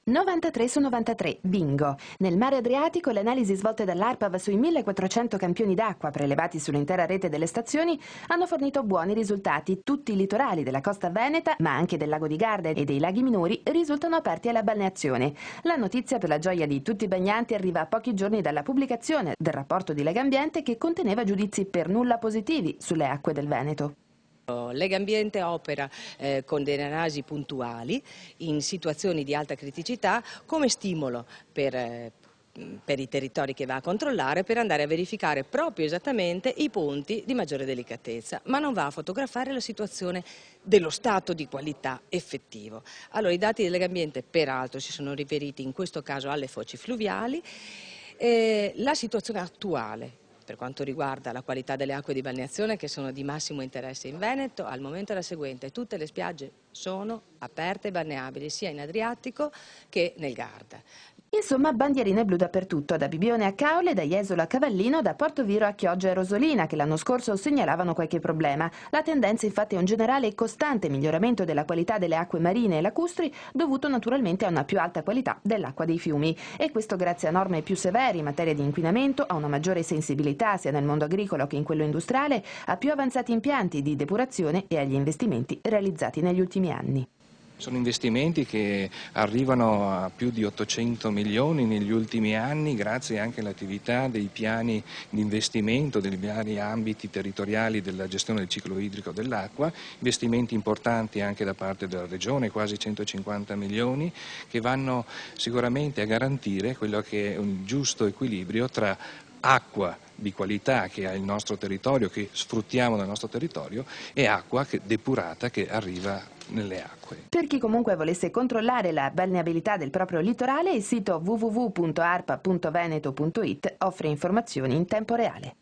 93 su 93, bingo! Nel mare Adriatico le analisi svolte dall'ARPAV sui 1400 campioni d'acqua prelevati sull'intera rete delle stazioni hanno fornito buoni risultati. Tutti i litorali della costa veneta, ma anche del lago di Garda e dei laghi minori, risultano aperti alla balneazione. La notizia, per la gioia di tutti i bagnanti, arriva a pochi giorni dalla pubblicazione del rapporto di Legambiente che conteneva giudizi per nulla positivi sulle acque del Veneto. Legambiente opera con delle analisi puntuali in situazioni di alta criticità come stimolo per i territori che va a controllare, per andare a verificare proprio esattamente i punti di maggiore delicatezza, ma non va a fotografare la situazione dello stato di qualità effettivo. Allora, i dati del Legambiente peraltro si sono riferiti in questo caso alle foci fluviali. La situazione attuale per quanto riguarda la qualità delle acque di balneazione, che sono di massimo interesse in Veneto, al momento è la seguente: tutte le spiagge sono aperte e balneabili sia in Adriatico che nel Garda. Insomma, bandierine blu dappertutto, da Bibione a Caole, da Jesolo a Cavallino, da Portoviro a Chioggia e Rosolina, che l'anno scorso segnalavano qualche problema. La tendenza infatti è un generale e costante miglioramento della qualità delle acque marine e lacustri, dovuto naturalmente a una più alta qualità dell'acqua dei fiumi. E questo grazie a norme più severe in materia di inquinamento, a una maggiore sensibilità sia nel mondo agricolo che in quello industriale, a più avanzati impianti di depurazione e agli investimenti realizzati negli ultimi anni. Sono investimenti che arrivano a più di 800 milioni negli ultimi anni, grazie anche all'attività dei piani di investimento dei vari ambiti territoriali della gestione del ciclo idrico dell'acqua, investimenti importanti anche da parte della Regione, quasi 150 milioni, che vanno sicuramente a garantire quello che è un giusto equilibrio tra acqua di qualità che ha il nostro territorio, che sfruttiamo nel nostro territorio, e acqua depurata che arriva nelle acque. Per chi comunque volesse controllare la balneabilità del proprio litorale, il sito www.arpa.veneto.it offre informazioni in tempo reale.